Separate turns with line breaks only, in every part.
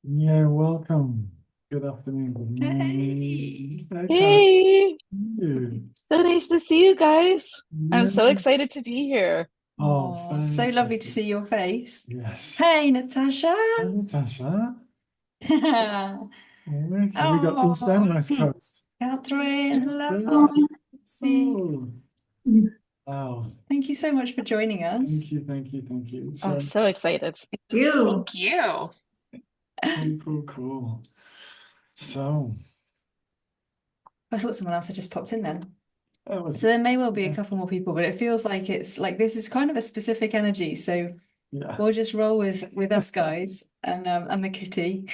Yeah, welcome. Good afternoon, good
Hey.
morning. Hey, how are
Hey,
you?
so nice to see you guys. I'm so
Yeah.
excited to be here.
Oh,
Oh, so lovely to
fantastic.
see your face.
Yes.
Hey, Natasha.
Hi, Natasha.
Oh,
Okay, we got East and West Coast.
Catherine, hello.
Good.
See.
Oh, wow.
Thank you so much for joining us.
Thank you, thank you, thank you.
I'm
So
so excited.
You.
Thank you.
cool, cool, cool. So
I thought someone else had just popped in then.
that was,
So there may well be a
yeah,
couple more people, but it feels like it's like this is kind of a specific energy. So
yeah.
we'll just roll with us guys and the kitty.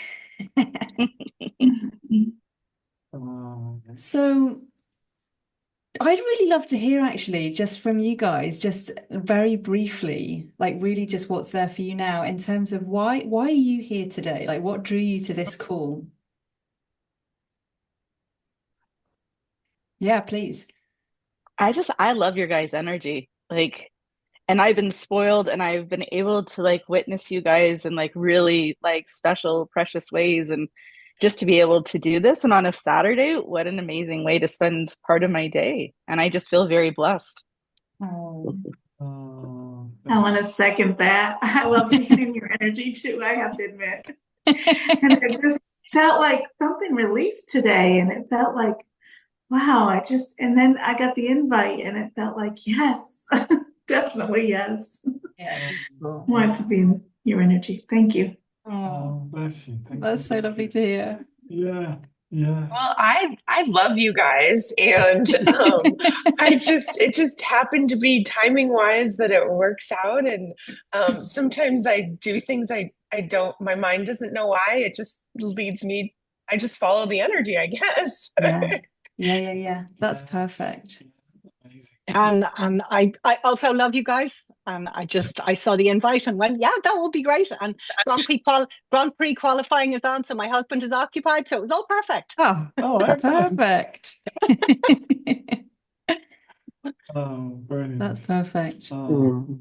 So I'd really love to hear actually just from you guys, just very briefly, like really just what's there for you now in terms of why are you here today? Like what drew you to this call? Yeah, please.
I love your guys' energy. And I've been spoiled and I've been able to witness you guys in really special, precious ways. And just to be able to do this and on a Saturday, what an amazing way to spend part of my day. And I just feel very blessed.
Oh.
Oh,
I
that's
want to second that. I love being in your energy too, I have to admit. And it just felt like something released today. And it felt like, wow, and then I got the invite and it felt like, yes, definitely yes.
Yeah,
oh,
beautiful.
Want to be in your energy. Thank you.
Oh,
bless you. Thank you,
that's so
thank
lovely
you.
to hear.
Yeah, yeah.
Well, I love you guys, and I just it just happened to be timing wise that it works out. And sometimes I do things I don't. My mind doesn't know why. It just leads me. I just follow the energy, I guess.
Yeah. Yeah. That's
Yes.
perfect.
Amazing.
And I also love you guys. And I saw the invite and went, yeah, that would be great. And Grand Prix qualifying is on, so my husband is occupied, so it was all perfect.
Oh,
Oh, excellent.
perfect.
Oh,
That's
brilliant.
perfect.
Oh,
Mm.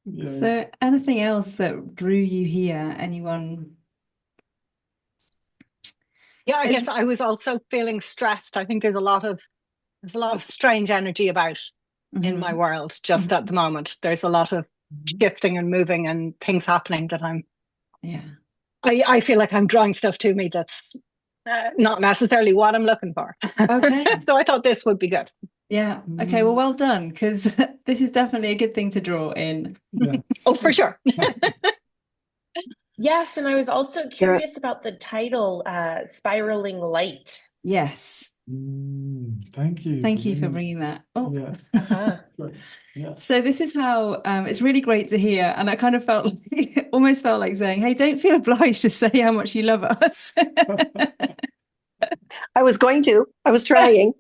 yeah.
So, anything else that drew you here? Anyone?
Yeah, I
It's
guess I was also feeling stressed. I think there's a lot of strange energy about in my
Mhm.
world just at the moment. There's a lot of
Mhm.
shifting and moving and things happening that
Yeah.
I feel like I'm drawing stuff to me that's not necessarily what I'm looking for.
Okay.
So I thought this would be good.
Yeah. Okay. Well,
Mm,
well done, because this is definitely a good thing to draw in.
Oh,
yes.
for sure.
Yes, and I was also
Yeah.
curious about the title, Spiraling Light.
Thank you for
Thank you for
bringing.
bringing that. Oh,
Yeah.
Uh-huh.
Great. Yeah.
so this is how it's really great to hear, and I kind of felt like, almost felt like saying, "Hey, don't feel obliged to say how much you love us."
I was going to. I was trying.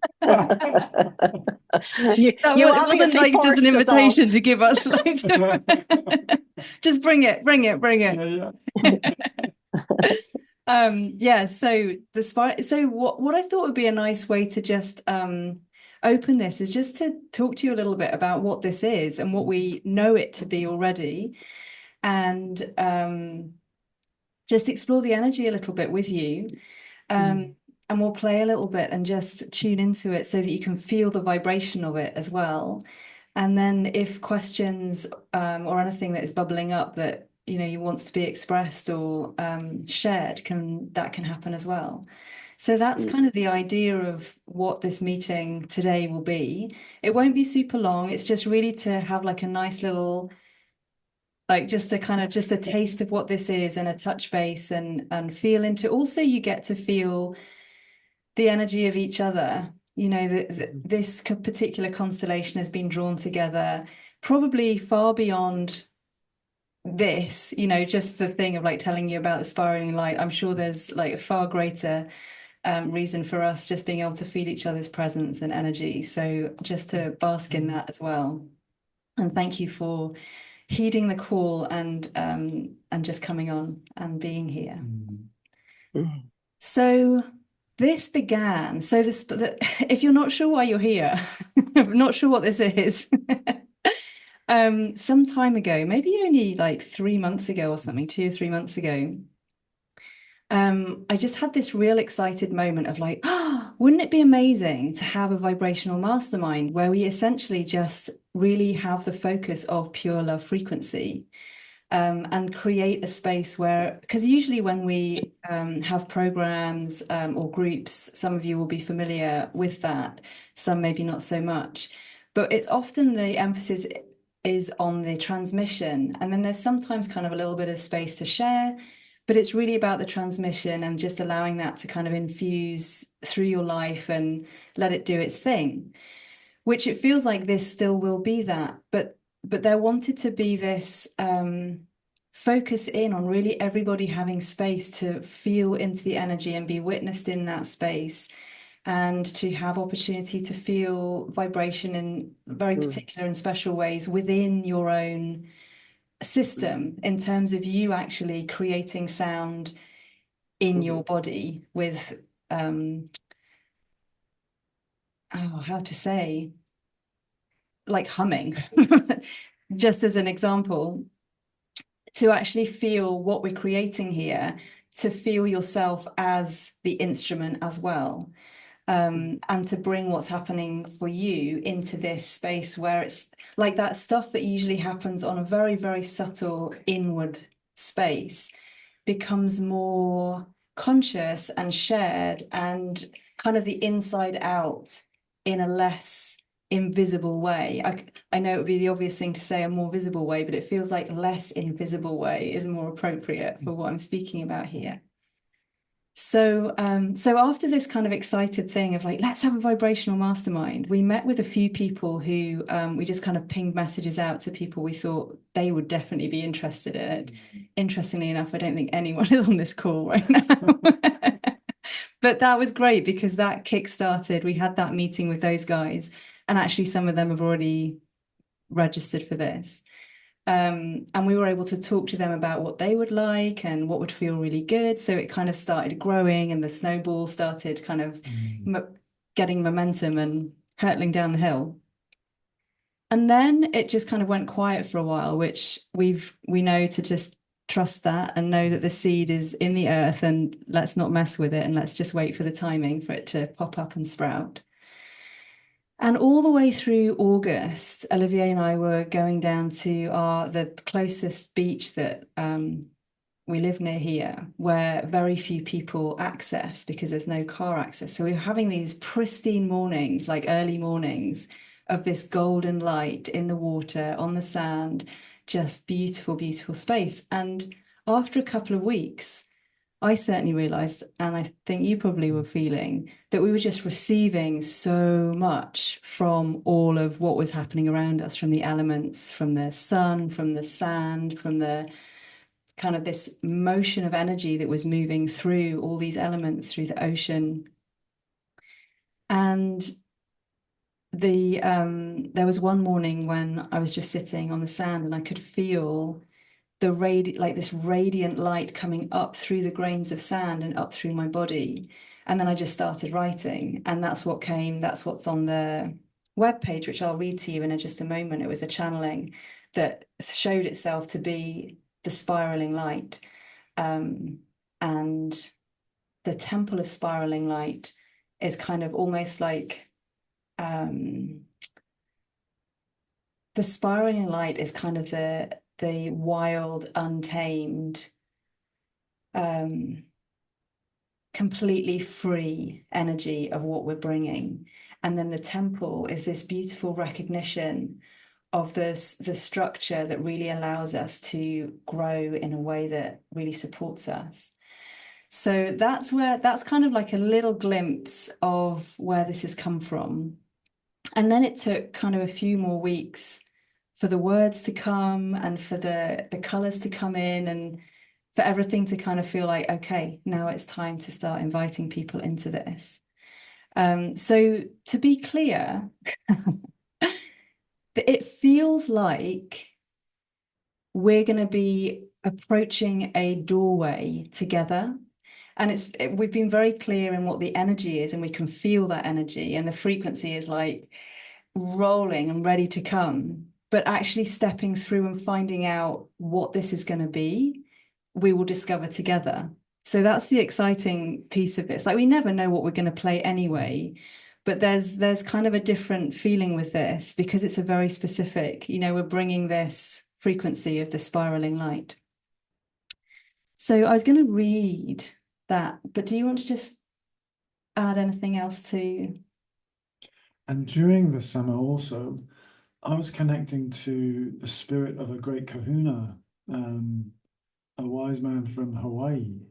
You
It wasn't
obviously
like just an
forced us all.
invitation to give us like just bring it.
Yeah,
Yeah, so what I thought would be a nice way to just open this is just to talk to you a little bit about what this is and what we know it to be already, and just explore the energy a little bit with you.
yeah.
Um, and we'll play a little bit and just tune into it so that you can feel the vibration of it as well. And then if questions or anything that is bubbling up that you wants to be expressed or shared, can happen as well. So that's kind of the idea of what this meeting today will be. It won't be super long. It's just really to have like a nice little, like just a kind of just a taste of what this is and a touch base and feel into. Also, you get to feel the energy of each other. This particular constellation has been drawn together probably far beyond this, just the thing of like telling you about the spiraling light. I'm sure there's like a far greater reason for us just being able to feel each other's presence and energy. So just to bask in that as well. And thank you for heeding the call and just coming on and being here. So this began. If you're not sure why you're here, not sure what this is, some time ago, maybe only like 3 months ago or something, 2 or 3 months ago, I just had this real excited moment of like, oh, wouldn't it be amazing to have a vibrational mastermind where we essentially just really have the focus of pure love frequency, and create a space where, because usually when we have programs or groups, some of you will be familiar with that, some maybe not so much, but it's often the emphasis is on the transmission, and then there's sometimes kind of a little bit of space to share. But it's really about the transmission and just allowing that to kind of infuse through your life and let it do its thing, which it feels like this still will be that. But there wanted to be this focus in on really everybody having space to feel into the energy and be witnessed in that space, and to have opportunity to feel vibration in very particular and special ways within your own system, in terms of you actually creating sound in your body with how to say, like humming, just as an example, to actually feel what we're creating here, to feel yourself as the instrument as well. And to bring what's happening for you into this space where it's like that stuff that usually happens on a very, very subtle inward space becomes more conscious and shared and kind of the inside out in a less invisible way. I know it would be the obvious thing to say a more visible way, but it feels like less invisible way is more appropriate for what I'm speaking about here. So after this kind of excited thing of like, let's have a vibrational mastermind, we met with a few people who we just kind of pinged messages out to people we thought they would definitely be interested in it. Interestingly enough, I don't think anyone is on this call right now. But that was great because that kick-started. We had that meeting with those guys, and actually some of them have already registered for this. And we were able to talk to them about what they would like and what would feel really good. So it kind of started growing, and the snowball started kind of getting momentum and hurtling down the hill. And then it just kind of went quiet for a while, which we know to just trust that and know that the seed is in the earth, and let's not mess with it, and let's just wait for the timing for it to pop up and sprout. And all the way through August, Olivier and I were going down to the closest beach that we live near here, where very few people access because there's no car access. So we were having these pristine mornings, like early mornings, of this golden light in the water, on the sand, just beautiful, beautiful space. And after a couple of weeks, I certainly realized, and I think you probably were feeling, that we were just receiving so much from all of what was happening around us, from the elements, from the sun, from the sand, from the kind of this motion of energy that was moving through all these elements, through the ocean. And there was one morning when I was just sitting on the sand and I could feel this radiant light coming up through the grains of sand and up through my body. And then I just started writing, and that's what's on the webpage, which I'll read to you in just a moment. It was a channeling that showed itself to be the spiraling light. And the temple of spiraling light is kind of almost like the spiraling light is kind of the wild, untamed, completely free energy of what we're bringing. And then the temple is this beautiful recognition of the structure that really allows us to grow in a way that really supports us. So that's kind of like a little glimpse of where this has come from. And then it took kind of a few more weeks for the words to come and for the colors to come in and for everything to kind of feel like, okay, now it's time to start inviting people into this. So to be clear, it feels like we're going to be approaching a doorway together. And we've been very clear in what the energy is, and we can feel that energy, and the frequency is like rolling and ready to come. But actually stepping through and finding out what this is going to be, we will discover together. So that's the exciting piece of this. Like we never know what we're going to play anyway, but there's kind of a different feeling with this because it's a very specific, you know, we're bringing this frequency of the spiraling light. So I was going to read that, but do you want to just add anything else to?
And during the summer also, I was connecting to the spirit of a great kahuna, a wise man from Hawaii.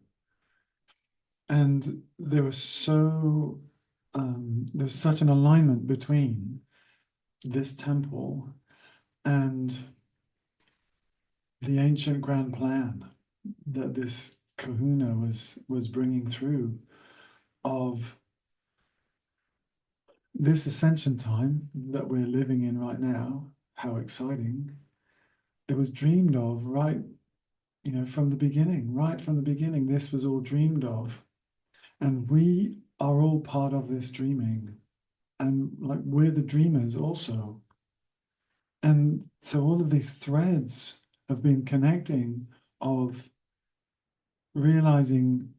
And there's such an alignment between this temple and the ancient grand plan that this kahuna was bringing through of this ascension time that we're living in right now. How exciting. It was dreamed of right, you know, from the beginning, right from the beginning, this was all dreamed of. And we are all part of this dreaming. And like we're the dreamers also. And so all of these threads have been connecting of realizing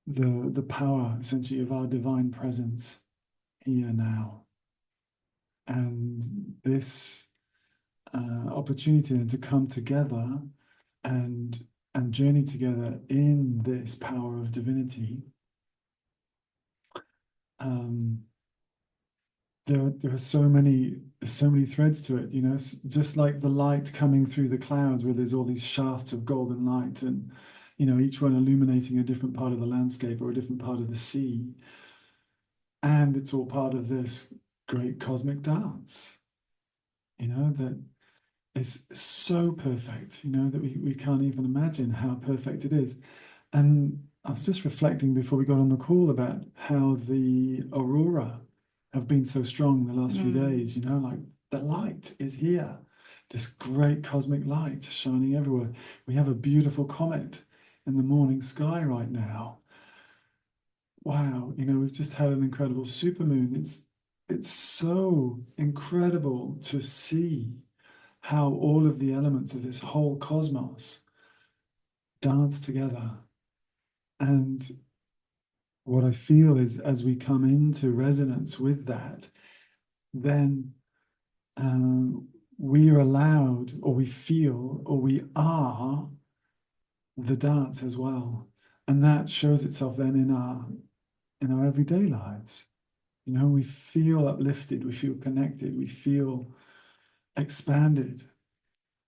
the power essentially of our divine presence here now. And this opportunity then to come together and journey together in this power of divinity. There are so many threads to it, you know, just like the light coming through the clouds where there's all these shafts of golden light and, you know, each one illuminating a different part of the landscape or a different part of the sea. And it's all part of this great cosmic dance, you know, that is so perfect, you know, that we can't even imagine how perfect it is. And I was just reflecting before we got on the call about how the aurora have been so strong the last few days, you know, like the light is here, this great cosmic light shining everywhere. We have a beautiful comet in the morning sky right now. Wow, you know, we've just had an incredible supermoon. It's so incredible to see how all of the elements of this whole cosmos dance together. And what I feel is as we come into resonance with that, then we are allowed, or we feel, or we are the dance as well. And that shows itself then in our everyday lives. You know, we feel uplifted, we feel connected, we feel expanded.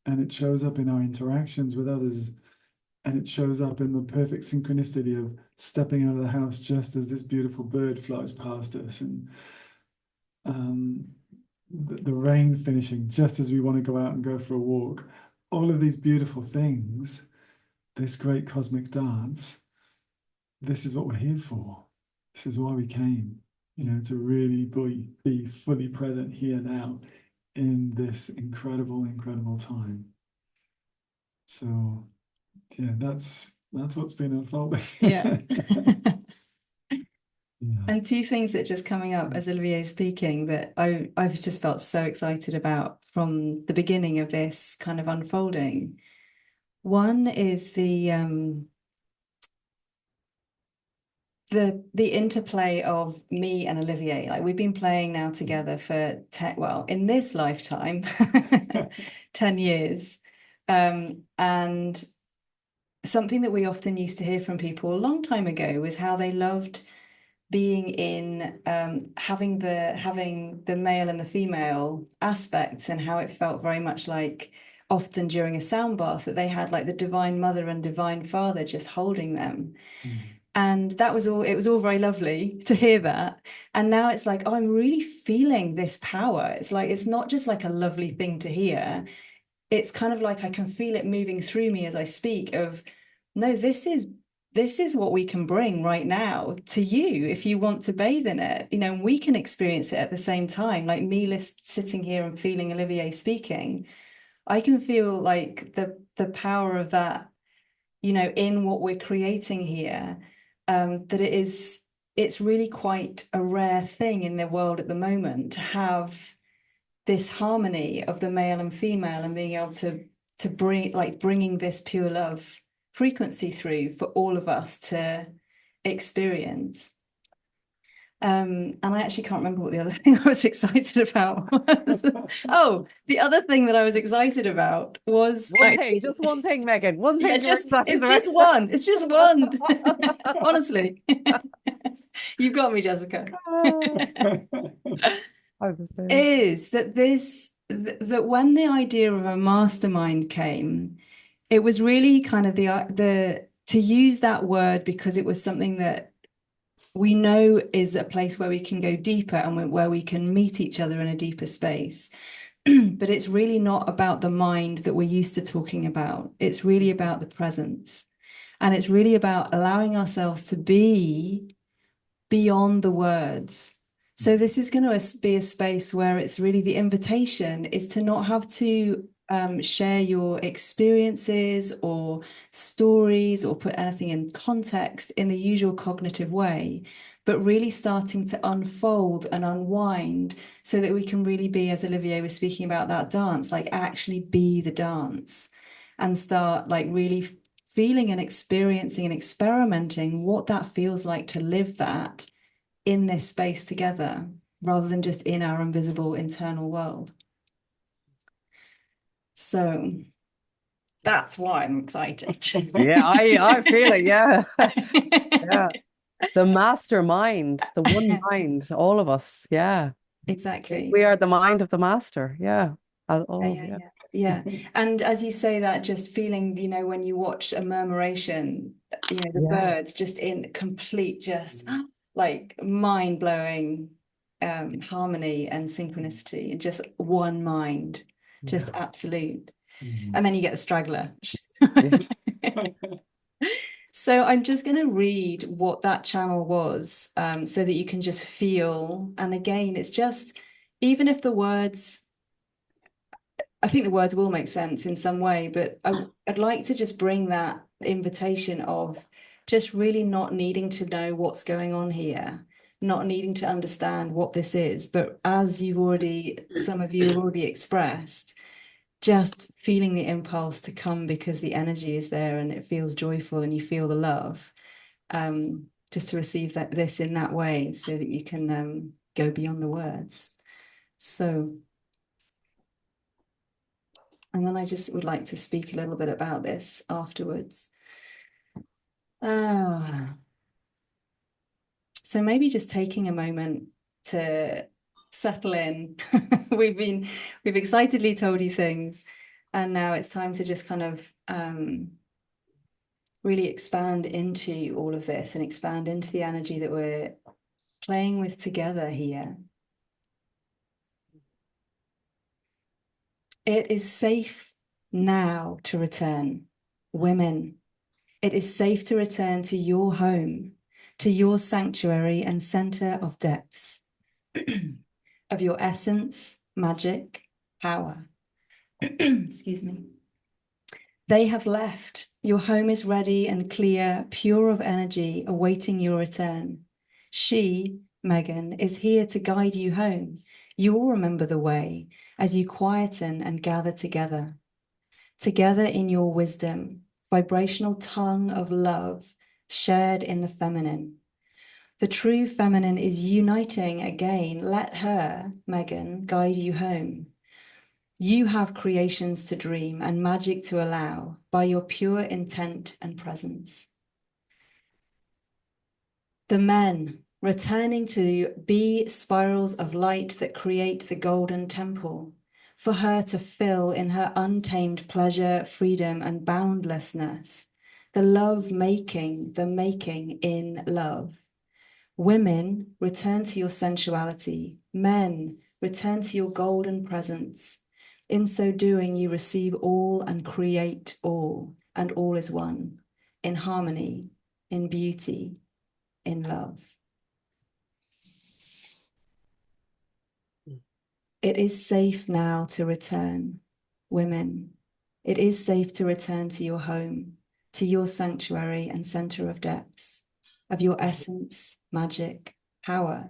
And it shows up in our interactions with others. And it shows up in the perfect synchronicity of stepping out of the house just as this beautiful bird flies past us, and the rain finishing just as we want to go out and go for a walk. All of these beautiful things, this great cosmic dance, this is what we're here for. This is why we came, you know, to really be fully present here now in this incredible, incredible time. So yeah, that's what's been unfolding.
Yeah.
Yeah.
And two things that just coming up as Olivier's speaking that I've just felt so excited about from the beginning of this kind of unfolding. One is the interplay of me and Olivier. Like we've been playing now together for in this lifetime, 10 years. And something that we often used to hear from people a long time ago was how they loved being in having the male and the female aspects, and how it felt very much like often during a sound bath that they had like the divine mother and divine father just holding them. And that was all, it was all very lovely to hear that. And now it's like, oh, I'm really feeling this power. It's like, it's not just like a lovely thing to hear. It's kind of like I can feel it moving through me as I speak of, no, this is what we can bring right now to you if you want to bathe in it, you know, and we can experience it at the same time. Like me sitting here and feeling Olivier speaking, I can feel like the power of that, you know, in what we're creating here, that it's really quite a rare thing in the world at the moment to have this harmony of the male and female and being able to bringing this pure love frequency through for all of us to experience. And I actually can't remember what the other thing I was excited about was. Oh, the other thing that I was excited about was
One thing, just one thing, Megan. One thing.
yeah,
you're excited
it's
about.
just one. It's just one. Honestly, you've got me, Jessica.
I was saying.
Is that that when the idea of a mastermind came, it was really kind of the to use that word because it was something that we know is a place where we can go deeper and where we can meet each other in a deeper space. But it's really not about the mind that we're used to talking about. It's really about the presence. And it's really about allowing ourselves to be beyond the words. So this is going to be a space where it's really the invitation is to not have to share your experiences or stories or put anything in context in the usual cognitive way, but really starting to unfold and unwind so that we can really be, as Olivier was speaking about that dance, like actually be the dance and start like really feeling and experiencing and experimenting what that feels like to live that in this space together rather than just in our invisible internal world. So that's why I'm excited.
Yeah, I feel it. Yeah. Yeah. The mastermind, the one mind, all of us. Yeah.
Exactly.
We are the mind of the master. Yeah.
Yeah. And as you say that, just feeling, you know, when you watch a murmuration, you know, the birds just in complete, just like mind-blowing harmony and synchronicity and just one mind, just absolute. And then you get the straggler. So I'm just going to read what that channel was so that you can just feel. And again, it's just, even if the words, I think the words will make sense in some way, but I'd like to just bring that invitation of just really not needing to know what's going on here, not needing to understand what this is. But as some of you have already expressed, just feeling the impulse to come because the energy is there and it feels joyful and you feel the love, just to receive this in that way so that you can go beyond the words. So, and then I just would like to speak a little bit about this afterwards. So maybe just taking a moment to settle in. We've excitedly told you things, and now it's time to just kind of really expand into all of this and expand into the energy that we're playing with together here. It is safe now to return, women. It is safe to return to your home, to your sanctuary and center of depths, of your essence, magic, power. Excuse me. They have left. Your home is ready and clear, pure of energy, awaiting your return. She, Megan, is here to guide you home. You will remember the way as you quieten and gather together. Together in your wisdom, vibrational tongue of love shared in the feminine. The true feminine is uniting again. Let her, Megan, guide you home. You have creations to dream and magic to allow by your pure intent and presence. The men returning to be spirals of light that create the golden temple, for her to fill in her untamed pleasure, freedom, and boundlessness, the love making, the making in love. Women, return to your sensuality. Men, return to your golden presence. In so doing, you receive all and create all, and all is one, in harmony, in beauty, in love. It is safe now to return, women. It is safe to return to your home, to your sanctuary and center of depths, of your essence, magic, power.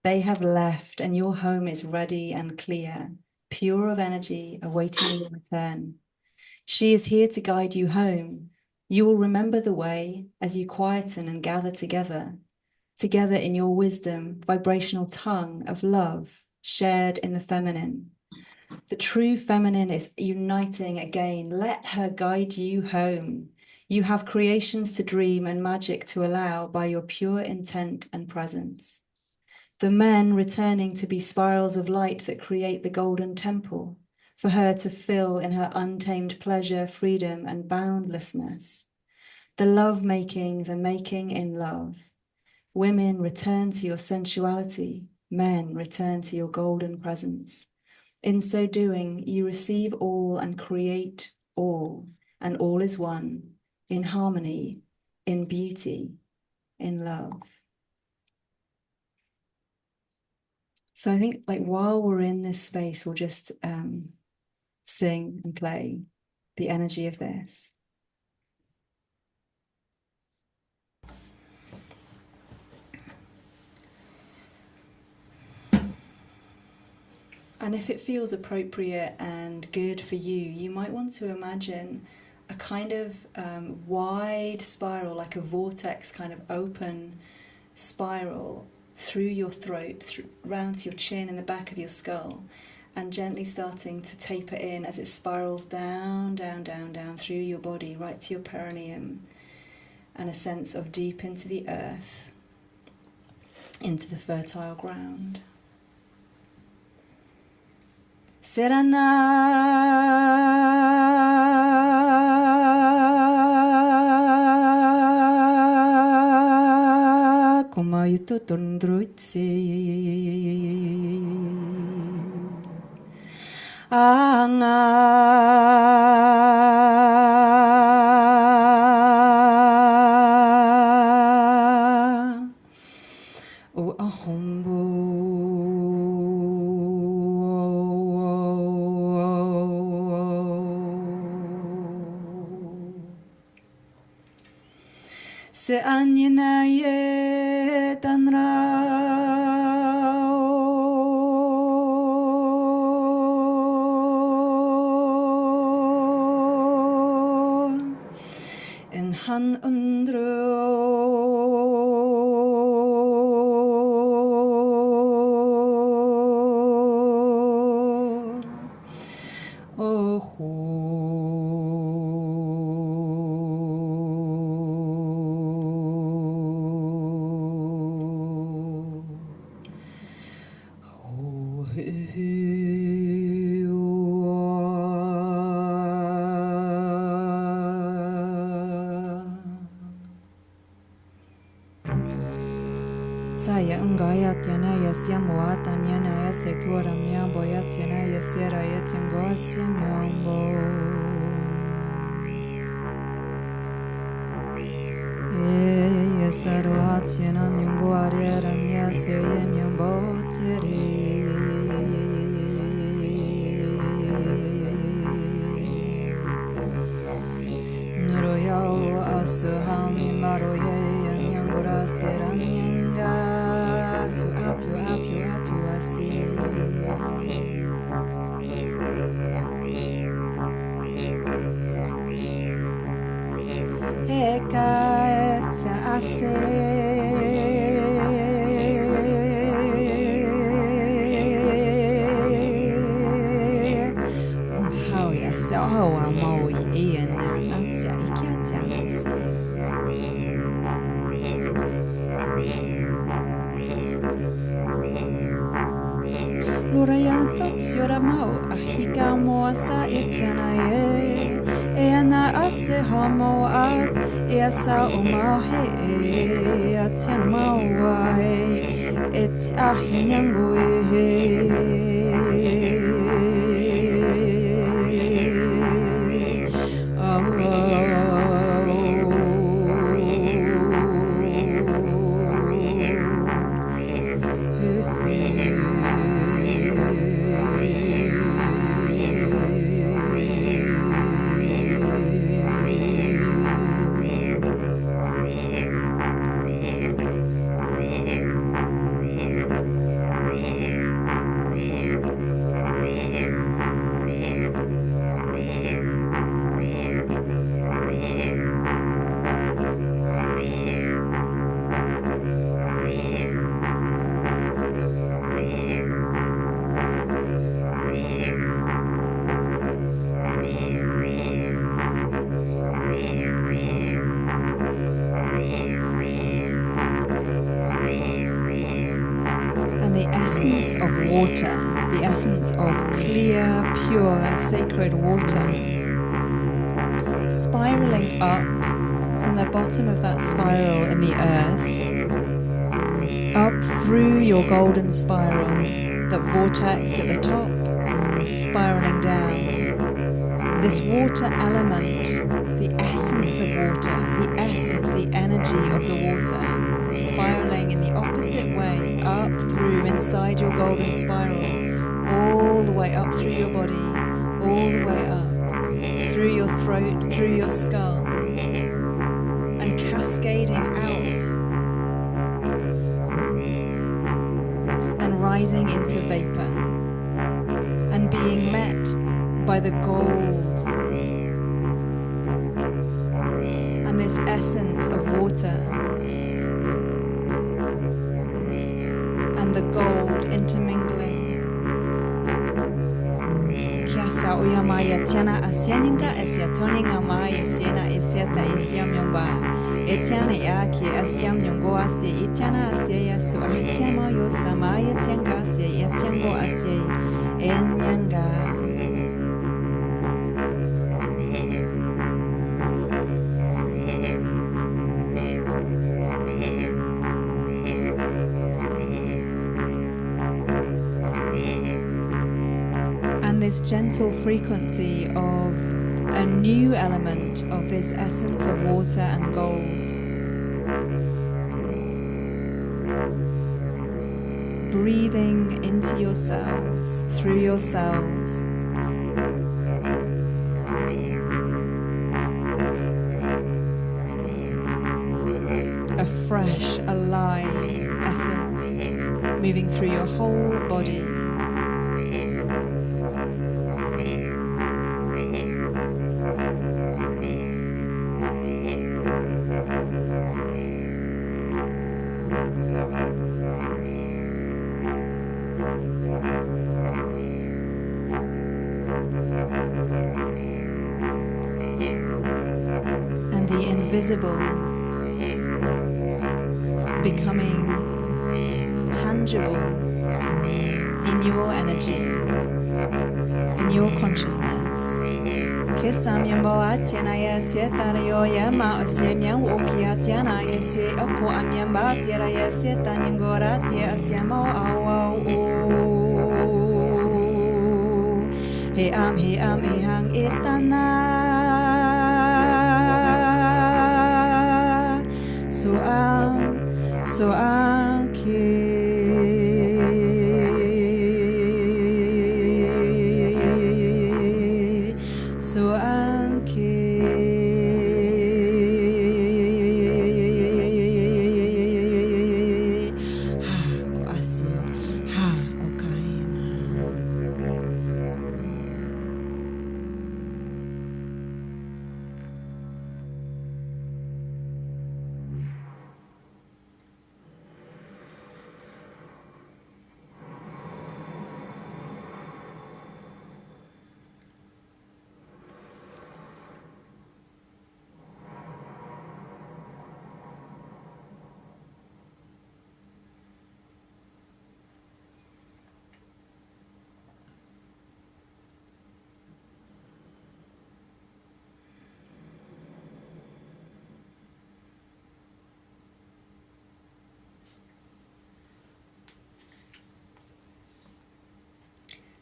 They have left and your home is ready and clear, pure of energy, awaiting your return. She is here to guide you home. You will remember the way as you quieten and gather together in your wisdom, vibrational tongue of love shared in the feminine. The true feminine is uniting again. Let her guide you home. You have creations to dream and magic to allow by your pure intent and presence. The men returning to be spirals of light that create the golden temple, for her to fill in her untamed pleasure, freedom, and boundlessness. The love making, the making in love. Women, return to your sensuality. Men, return to your golden presence. In so doing, you receive all and create all, and all is one, in harmony, in beauty, in love. So I think like while we're in this space, we'll just sing and play the energy of this. And if it feels appropriate and good for you, you might want to imagine a kind of wide spiral, like a vortex kind of open spiral through your throat, round to your chin and the back of your skull, and gently starting to taper in as it spirals down, down, down, down through your body, right to your perineum, and a sense of deep into the earth, into the fertile ground. Serana kumayuto tondruitsi anga o ahombo se anyina ye tanrao en han undro Saya enggaya tiana ya siamo atanyana ya sekura miambo ya tiana ya sierra ya tiango asiamiambo. Ya saro atiana nyungo ariera nia se ye miambo tiri. Nuro yao asu hami maro ye nyangora sera nyanga. Apu asi. Eka eta ase. How ya sa hawa maui ian na natsa ikiatsa nasi. Lurayan tatsiora mau ahika moasa etiana ye eana ase homo at easa umahe atiana maua et ahinyangu essence of water, the essence of clear, pure, sacred water, spiraling up from the bottom of that spiral in the earth, up through your golden spiral, that vortex at the top, spiraling down. This water element, the essence of water, the essence, the energy of the water, spiraling in the opposite way, up through inside your golden spiral, all the way up through your body, all the way up, through your throat, through your skull, and cascading out, and rising into vapor, and being met by the gold and this essence of water and the gold intermingling. Kiasa uyamaya tiana asianinga esiatoninga maya siena esiata esiamyomba etiana yaki asiam nyongo asi itiana asia su ahitiama yo samaya tianga asia etiango asia enyanga. This gentle frequency of a new element of this essence of water and gold, breathing into your cells, through your cells, a fresh, alive essence moving through your whole body. Invisible becoming tangible in your energy, in your consciousness. He am hang itana. So I'm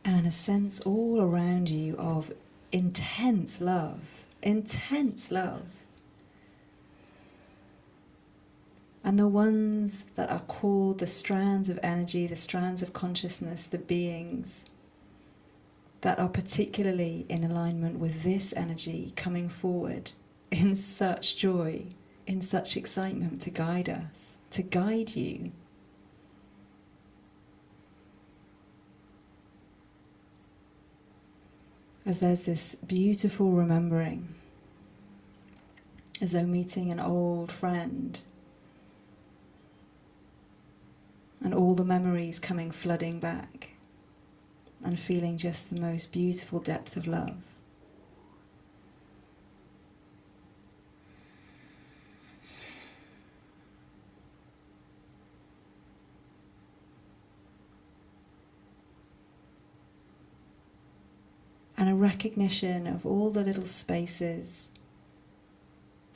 and a sense all around you of intense love, intense love. And the ones that are called the strands of energy, the strands of consciousness, the beings that are particularly in alignment with this energy coming forward in such joy, in such excitement to guide us, to guide you. As there's this beautiful remembering, as though meeting an old friend, and all the memories coming flooding back, and feeling just the most beautiful depth of love. and a recognition of all the little spaces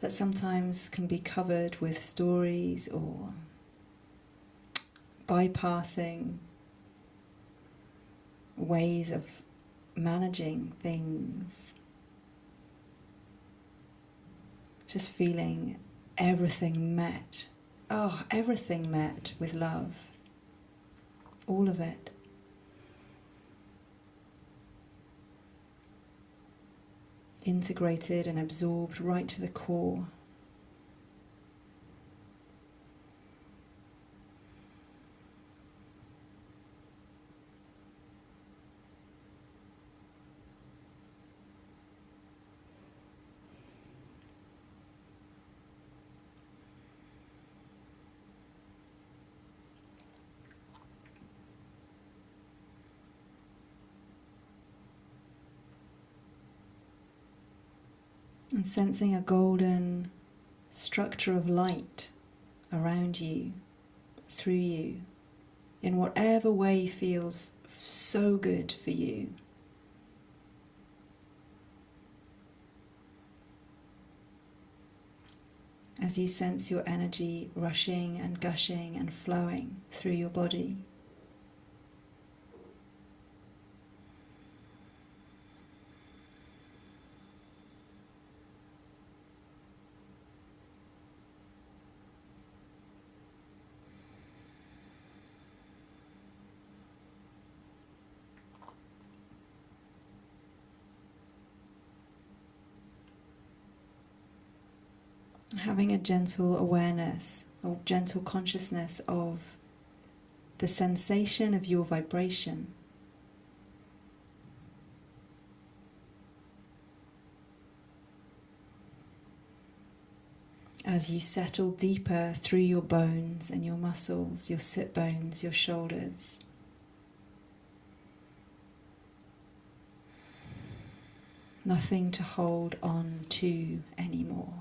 that sometimes can be covered with stories or bypassing ways of managing things. Just feeling everything met. Oh, everything met with love. All of it. Integrated and absorbed right to the core. And sensing a golden structure of light around you, through you, in whatever way feels so good for you. As you sense your energy rushing and gushing and flowing through your body. Having a gentle awareness or gentle consciousness of the sensation of your vibration. As you settle deeper through your bones and your muscles, your sit bones, your shoulders. Nothing to hold on to anymore.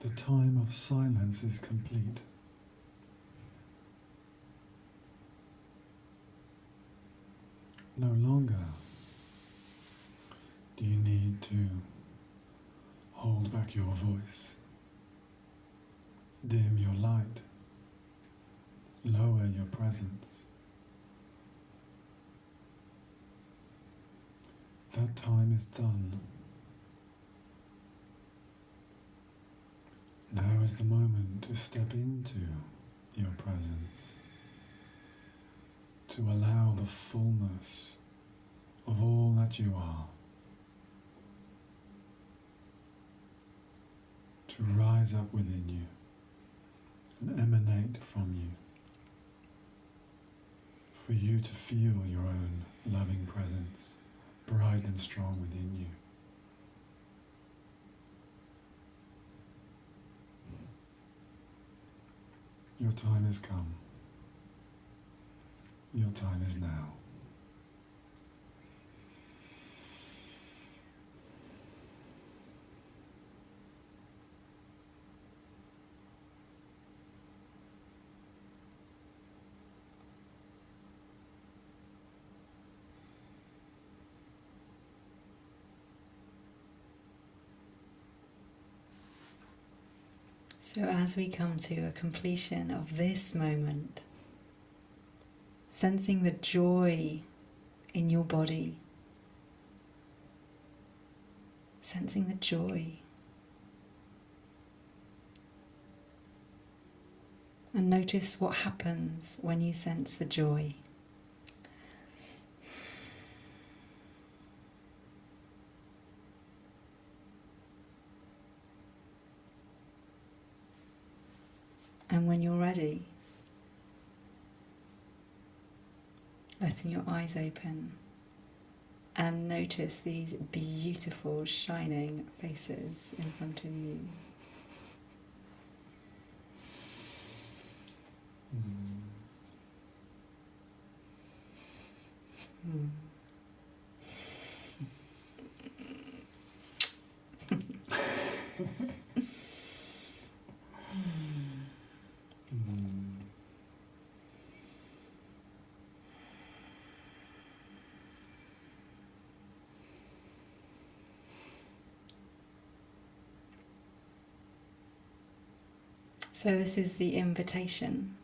The time of silence is complete. No longer do you need to hold back your voice, dim your light, lower your presence. That time is done. Now is the moment to step into your presence, to allow the fullness of all that you are to rise up within you and emanate from you, for you to feel your own loving presence bright and strong within you. Your time has come. Your time is now.
So as we come to a completion of this moment, sensing the joy in your body, sensing the joy, and notice what happens when you sense the joy. And when you're ready, letting your eyes open and notice these beautiful shining faces in front of you. Mm. So this is the invitation.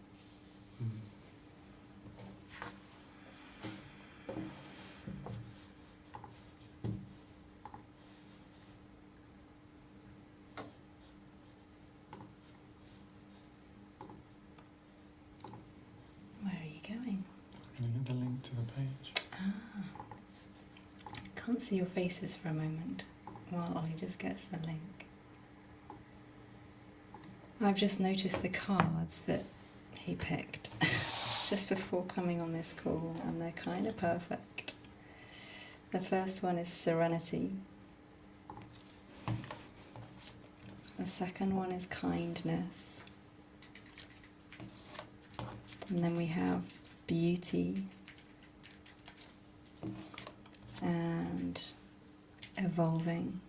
Where are you going?
I'm going to get the link to the page.
Can't see your faces for a moment while Ollie just gets the link. I've just noticed the cards that he picked just before coming on this call, and they're kind of perfect. The first one is Serenity. The second one is Kindness. And then we have Beauty and Evolving.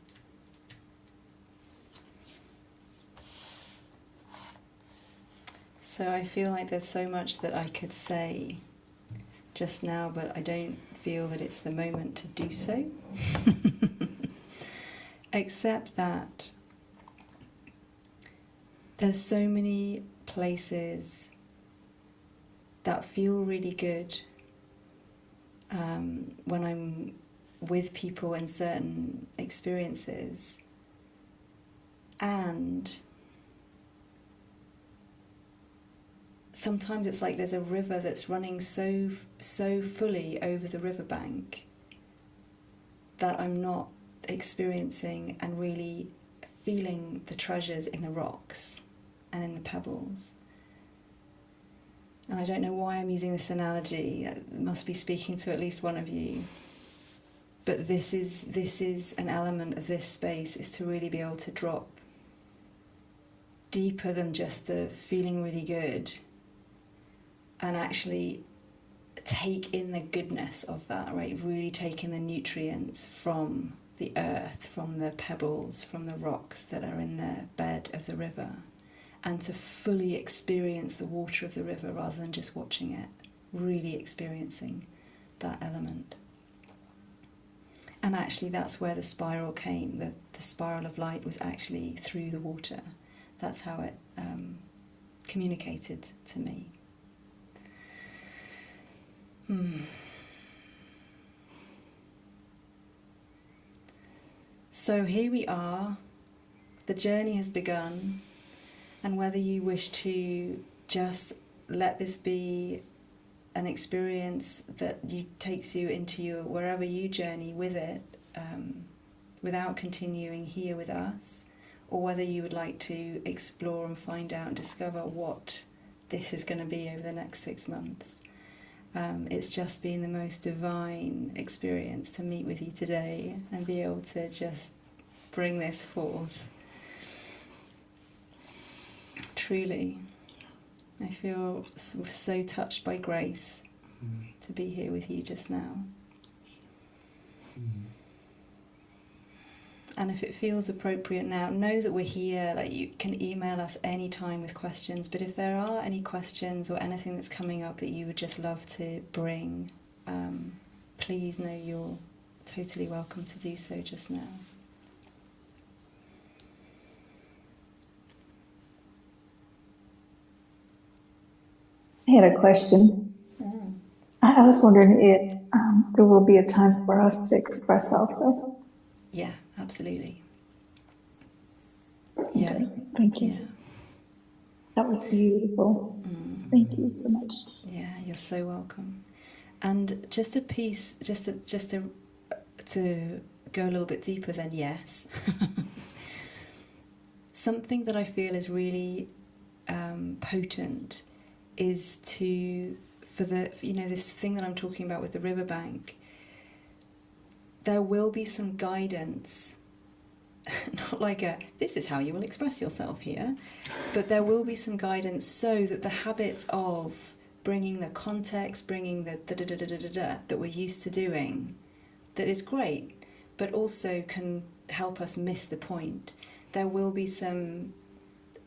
So I feel like there's so much that I could say just now, but I don't feel that it's the moment to do so. Except that there's so many places that feel really good when I'm with people in certain experiences, and sometimes it's like there's a river that's running so fully over the riverbank that I'm not experiencing and really feeling the treasures in the rocks and in the pebbles. And I don't know why I'm using this analogy. It must be speaking to at least one of you. But this is an element of this space, is to really be able to drop deeper than just the feeling really good, and actually take in the goodness of that, right? Really take in the nutrients from the earth, from the pebbles, from the rocks that are in the bed of the river, and to fully experience the water of the river rather than just watching it, really experiencing that element. And actually that's where the spiral came. The spiral of light was actually through the water. That's how it communicated to me. So here we are, the journey has begun, and whether you wish to just let this be an experience that takes you into your wherever you journey with it, without continuing here with us, or whether you would like to explore and find out and discover what this is going to be over the next 6 months. It's just been the most divine experience to meet with you today and be able to just bring this forth. Truly, I feel so touched by grace to be here with you just now. And if it feels appropriate now, know that we're here. Like, you can email us anytime with questions, but if there are any questions or anything that's coming up that you would just love to bring, please know you're totally welcome to do so just now.
I had a question. I was wondering if there will be a time for us to express also.
Yeah, absolutely.
Okay,
Yeah.
thank you.
Yeah.
That was beautiful. Thank you so much.
Yeah, you're so welcome. And just a piece, just to go a little bit deeper than yes. Something that I feel is really potent is for this thing that I'm talking about with the riverbank. There will be some guidance, not like this is how you will express yourself here, but there will be some guidance so that the habits of bringing the context, bringing the da-da-da-da-da-da that we're used to doing, that is great, but also can help us miss the point. There will be some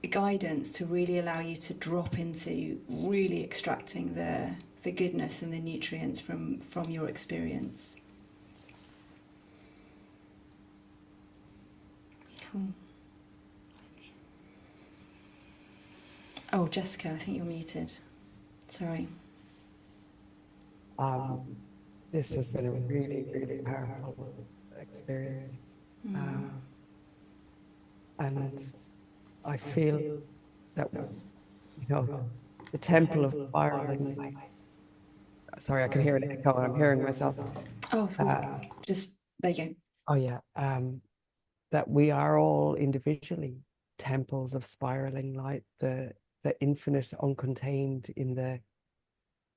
guidance to really allow you to drop into really extracting the goodness and the nutrients from your experience. Cool. Oh, Jessica, I think you're muted. Sorry.
This has been a really, really powerful experience. And I feel that, you know, the temple of spiraling light. Sorry, I can hear an echo and I'm hearing myself.
Oh, just there you go.
Oh yeah, that we are all individually temples of spiraling light, the infinite uncontained in the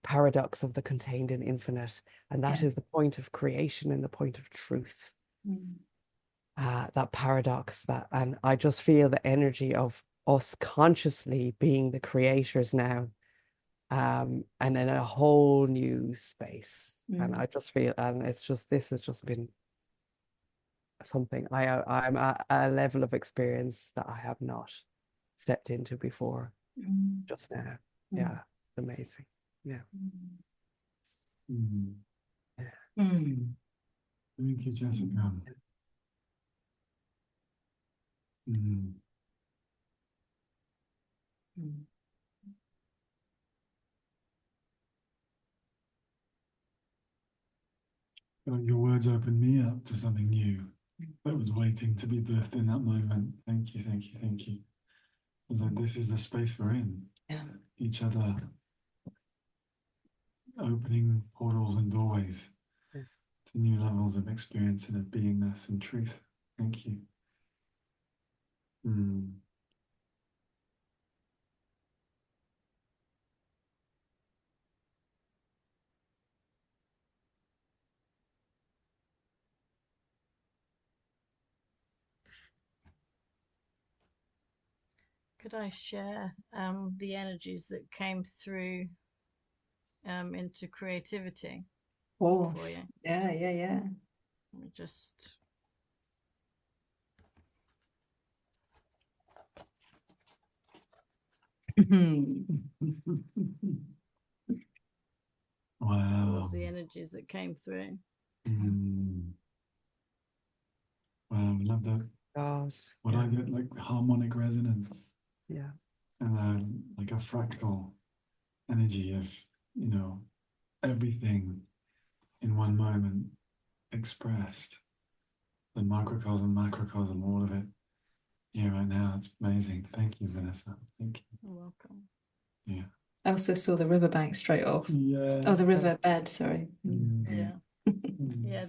paradox of the contained and infinite, and that is the point of creation and the point of truth. That paradox, and I just feel the energy of us consciously being the creators now, and in a whole new space. And I just feel, and it's just, this has just been something I'm at a level of experience that I have not stepped into before just now. Yeah, it's amazing. Yeah.
Thank you, Jessica. Your words opened me up to something new that was waiting to be birthed in that moment. Thank you, thank you, thank you. It's like this is the space we're in. Each other opening portals and doorways to new levels of experience and of beingness and truth. Thank you.
Could I share the energies that came through into creativity for you?
Yeah.
Let me just.
Wow.
What was the energies that came through?
Wow, I love that. What I get, like harmonic resonance.
Yeah.
And then like a fractal energy of, you know, everything in one moment expressed. The microcosm, macrocosm, all of it here right now. It's amazing. Thank you, Vanessa. Thank you.
You're welcome.
Yeah.
I also saw the riverbank straight off.
Yeah.
Oh, the river bed, sorry.
Yeah. Yeah,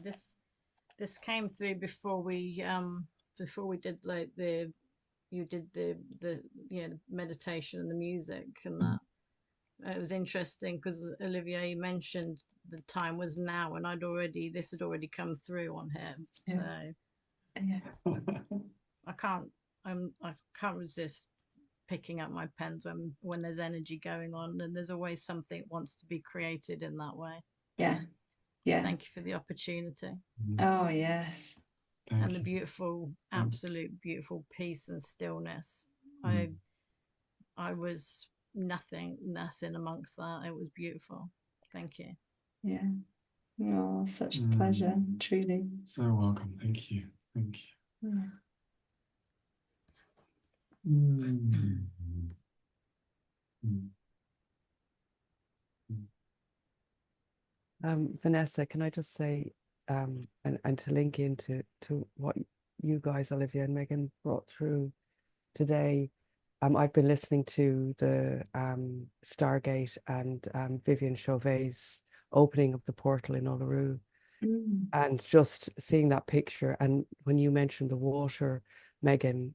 this came through before we did like you did the you know, meditation and the music and that. It was interesting because Olivia, you mentioned the time was now, and this had already come through on him. So I can't resist picking up my pens when there's energy going on, and there's always something that wants to be created in that way.
Yeah.
Thank you for the opportunity.
Oh, yes.
Thank
And
you.
the beautiful, absolute beautiful peace and stillness. I was nothing amongst that. It was beautiful. Thank you.
Yeah. Oh, such a pleasure, truly.
So welcome. Thank you. Thank you.
Vanessa, can I just say, and to link into what you guys, Olivia and Megan, brought through today. I've been listening to the Stargate and Vivian Chauvet's opening of the portal in Uluru, and just seeing that picture. And when you mentioned the water, Megan,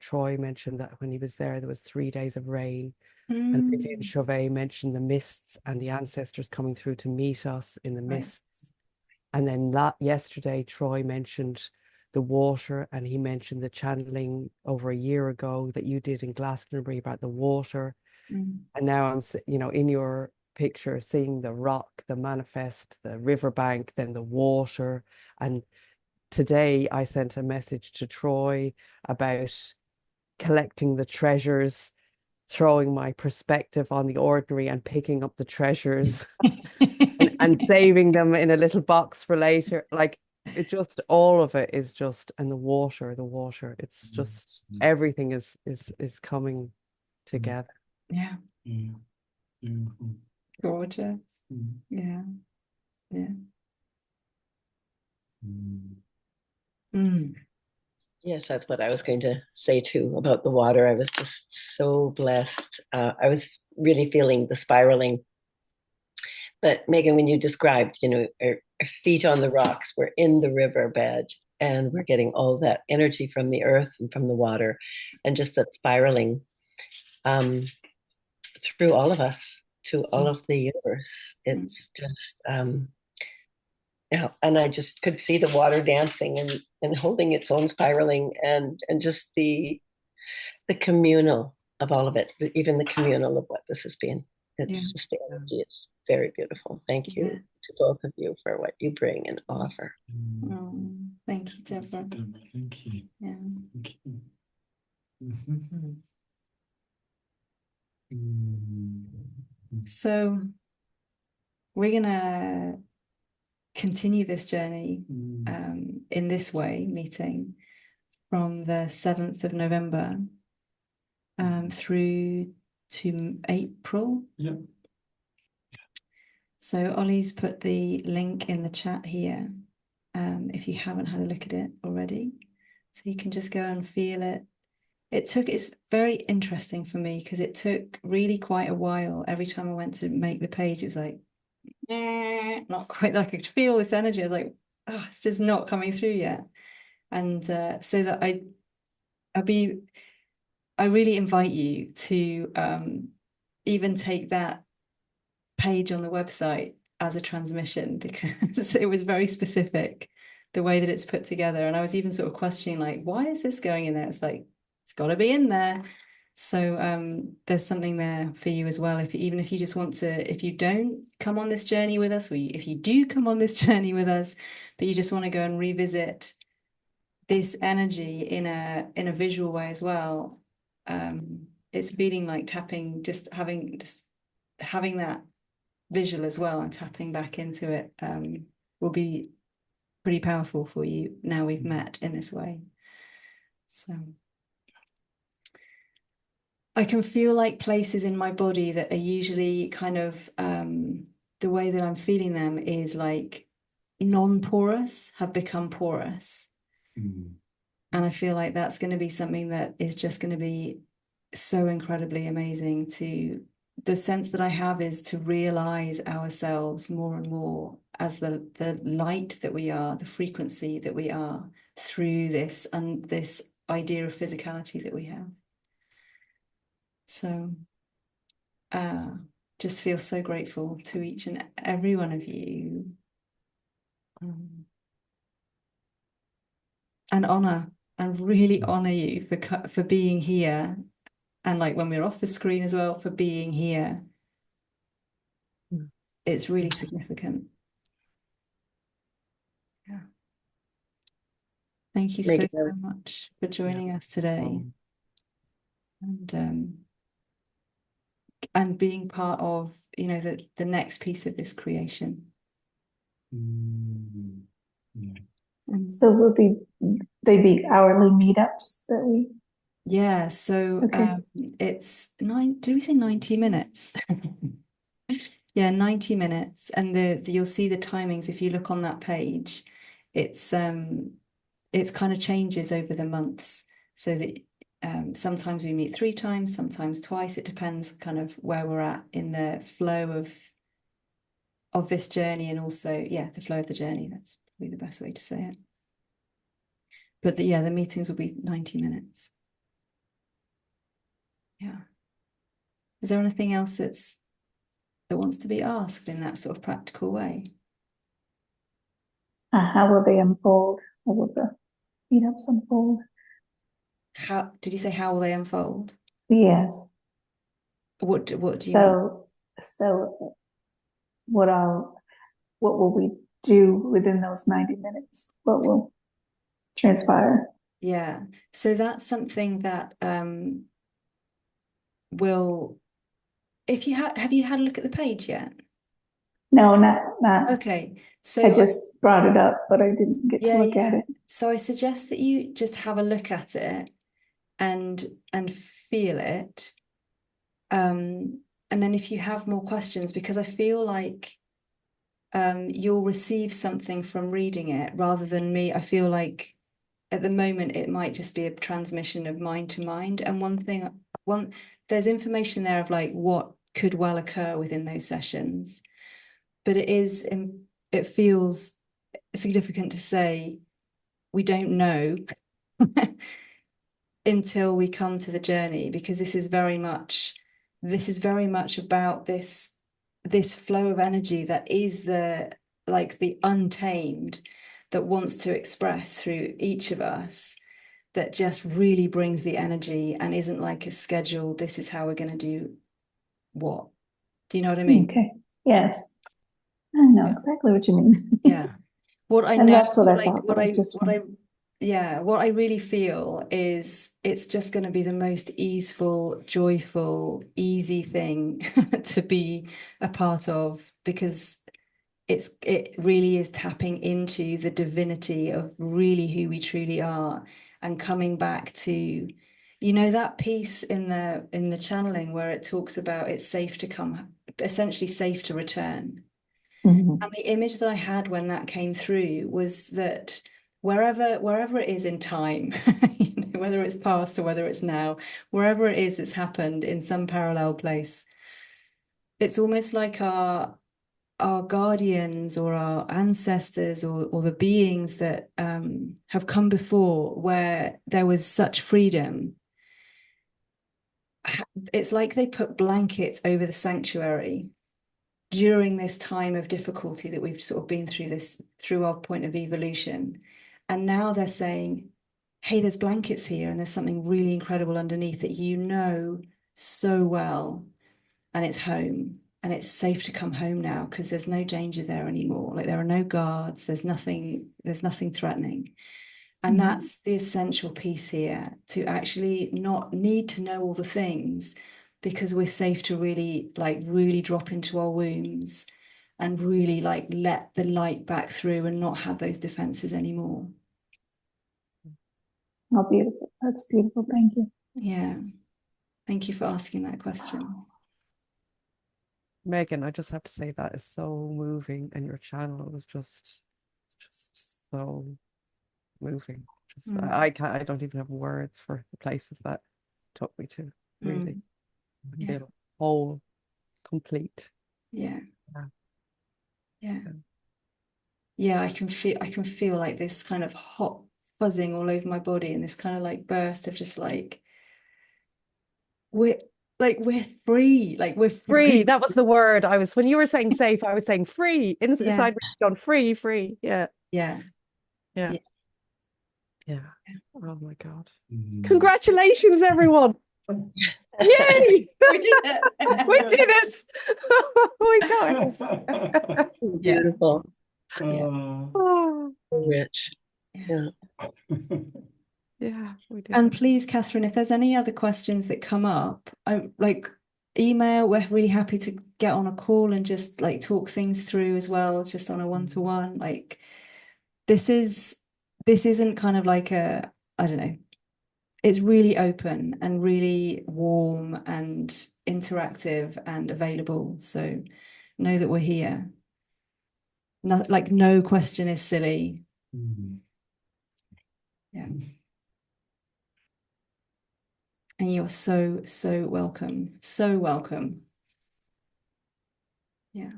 Troy mentioned that when he was there was 3 days of rain. And Vivian Chauvet mentioned the mists and the ancestors coming through to meet us in the mists. And then yesterday, Troy mentioned the water, and he mentioned the channeling over a year ago that you did in Glastonbury about the water. And now I'm, you know, in your picture, seeing the rock, the manifest, the riverbank, then the water. And today I sent a message to Troy about collecting the treasures, throwing my perspective on the ordinary and picking up the treasures and saving them in a little box for later. Like, it just all of it is just, and the water, it's just everything is coming together.
Yeah,
Yeah. Beautiful.
gorgeous.
Mm.
Yeah, yeah.
Mm.
Mm.
Yes, that's what I was going to say too about the water. I was just so blessed. I was really feeling the spiraling. But Megan, when you described, our feet on the rocks, we're in the riverbed and we're getting all that energy from the earth and from the water and just that spiraling through all of us to all of the universe. It's just, yeah, and I just could see the water dancing and holding its own spiraling and just the communal of all of it, even the communal of what this has been. It's just the energy is very beautiful. Thank you to both of you for what you bring and offer.
Oh, thank you, Deborah.
Thank you.
Yeah.
Thank you. Mhm. Mm.
So we're gonna continue this journey in this way, meeting from the 7th of November through to April.
Yep.
So Ollie's put the link in the chat here if you haven't had a look at it already. So you can just go and feel it. It's very interesting for me because it took really quite a while. Every time I went to make the page, it was like, not quite, like I could feel this energy. I was like, oh, it's just not coming through yet. And so that I really invite you to even take that page on the website as a transmission because it was very specific, the way that it's put together. And I was even sort of questioning, like, why is this going in there? It's like, it's got to be in there. So there's something there for you as well. Even if you just want to, if you don't come on this journey with us, or if you do come on this journey with us, but you just want to go and revisit this energy in a visual way as well, it's feeling like tapping, just having that visual as well and tapping back into it will be pretty powerful for you now we've met in this way. So I can feel like places in my body that are usually kind of the way that I'm feeling them is like non-porous have become porous. And I feel like that's going to be something that is just going to be so incredibly amazing. To the sense that I have is to realize ourselves more and more as the light that we are, the frequency that we are through this and this idea of physicality that we have. So just feel so grateful to each and every one of you. And honor and really honor you for being here, and like when we're off the screen as well, for being here. It's really significant. Yeah. Thank you so much for joining us today and being part of the next piece of this creation.
So will they be hourly meetups that we?
Yeah, so it's did we say 90 minutes? Yeah, 90 minutes. And you'll see the timings if you look on that page. It's kind of changes over the months. So that sometimes we meet 3 times, sometimes twice. It depends kind of where we're at in the flow of this journey, and also, yeah, the flow of the journey. That's probably the best way to say it. But the meetings will be 90 minutes. Yeah. Is there anything else that wants to be asked in that sort of practical way?
How will they unfold? How will the meetups unfold?
How did you say, how will they unfold?
Yes.
What do you mean?
So what will we do within those 90 minutes? What will transpire?
Yeah. So that's something that will, if you have you had a look at the page yet?
No, not.
Okay, so
I just brought it up, but I didn't get to
yeah,
look at
yeah.
it.
So I suggest that you just have a look at it and feel it. And then if you have more questions, because I feel like you'll receive something from reading it rather than me. I feel like at the moment it might just be a transmission of mind to mind. And there's information there of like what could well occur within those sessions, but it feels significant to say we don't know until we come to the journey, because this is very much about this flow of energy that is the untamed, that wants to express through each of us, that just really brings the energy and isn't like a schedule, this is how we're going to do what. Do you know what I mean?
Okay. Yes. I know exactly what you mean.
Yeah. What I
And
know,
that's what I
like
thought, but I just
what I really feel is it's just going to be the most easeful, joyful, easy thing to be a part of, because it really is tapping into the divinity of really who we truly are, and coming back to, that piece in the channeling where it talks about it's safe to come, essentially safe to return.
Mhm.
And the image that I had when that came through was that wherever it is in time, whether it's past or whether it's now, wherever it is that's happened in some parallel place, it's almost like our guardians or our ancestors or the beings that have come before, where there was such freedom. It's like they put blankets over the sanctuary during this time of difficulty that we've sort of been through our point of evolution. And now they're saying, hey, there's blankets here and there's something really incredible underneath that so well, and it's home, and it's safe to come home now because there's no danger there anymore. Like there are no guards, there's nothing threatening. And that's the essential piece here, to actually not need to know all the things, because we're safe to really drop into our wombs and really let the light back through and not have those defenses anymore.
Oh, beautiful. That's beautiful. Thank you.
Yeah. Thank you for asking that question.
Megan, I just have to say that is so moving, and your channel was just so moving. I don't even have words for the places that took me to, really.
Yeah.
Feel whole, complete.
Yeah. I can feel like this kind of hot fuzzing all over my body, and this kind of like burst of just like we're free, we're
Free. That was the word I was, when you were saying safe, I was saying free. Inside on free. Yeah. Oh my God. Congratulations, everyone. Yay!
We did it.
We did it. Oh my God.
Beautiful.
Oh.
Rich. Yeah.
Yeah, we did.
And please, Catherine, if there's any other questions that come up, I email. We're really happy to get on a call and just talk things through as well, just on a one-to-one. This isn't kind of like a, I don't know. It's really open and really warm and interactive and available. So know that we're here. No question is silly. Yeah. And you're so, so welcome. So welcome. Yeah.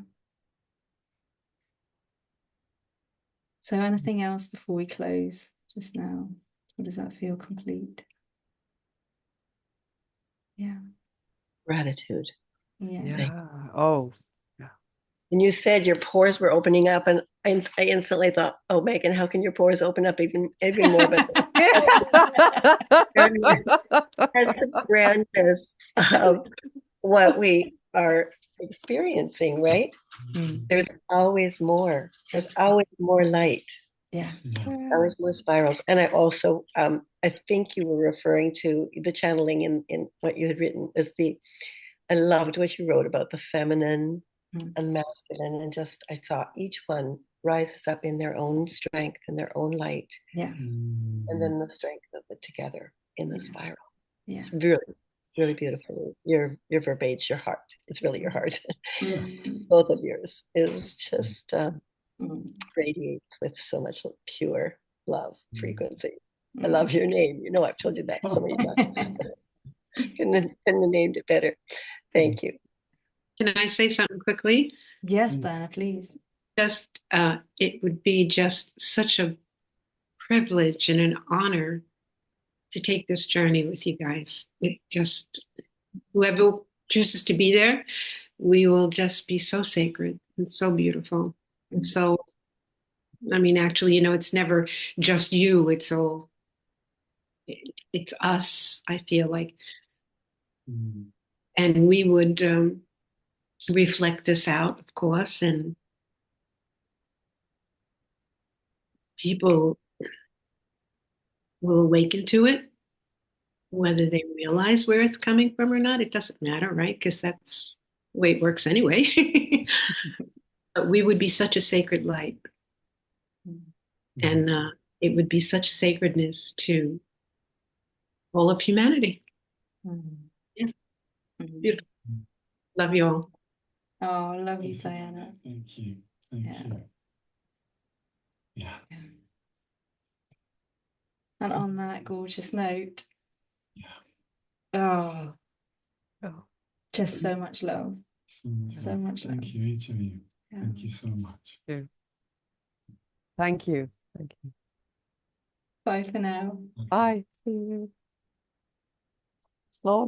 So anything else before we close just now? Or does that feel complete? Yeah.
Gratitude.
Yeah.
Oh,
and you said your pores were opening up, and I instantly thought, oh, Megan, how can your pores open up even more? But that's the grandness of what we are experiencing, right? There's always more. There's always more light.
Yeah.
Always more spirals. And I also, I think you were referring to the channeling in what you had written as I loved what you wrote about the feminine and masculine, and just I saw each one rises up in their own strength and their own light,
Yeah.
and then the strength of it together in the spiral.
Yeah.
It's really, really beautiful. Your verbiage, your heart. It's really your heart. Both of yours is just radiates with so much pure love frequency. I love your name. You know, I've told you that so many times. couldn't have named it better. Thank you.
Can I say something quickly?
Yes, Diana, please.
Just, it would be just such a privilege and an honor to take this journey with you guys. It just, whoever chooses to be there, we will just be so sacred and so beautiful. And so, I mean, actually, you know, it's never just you, it's all, it's us, I feel like. And we would reflect this out, of course, and people will awaken to it, whether they realize where it's coming from or not. It doesn't matter, right? Because that's the way it works anyway. But we would be such a sacred light. And it would be such sacredness to all of humanity. Yeah. Beautiful. Love you all.
Oh, love you, Diana.
Thank you. Thank you. Yeah.
And on that gorgeous note, just so much love. So much love.
Thank you, each of you. Thank you so much.
Thank you. Thank you.
Bye for now.
Bye. See you. Slow.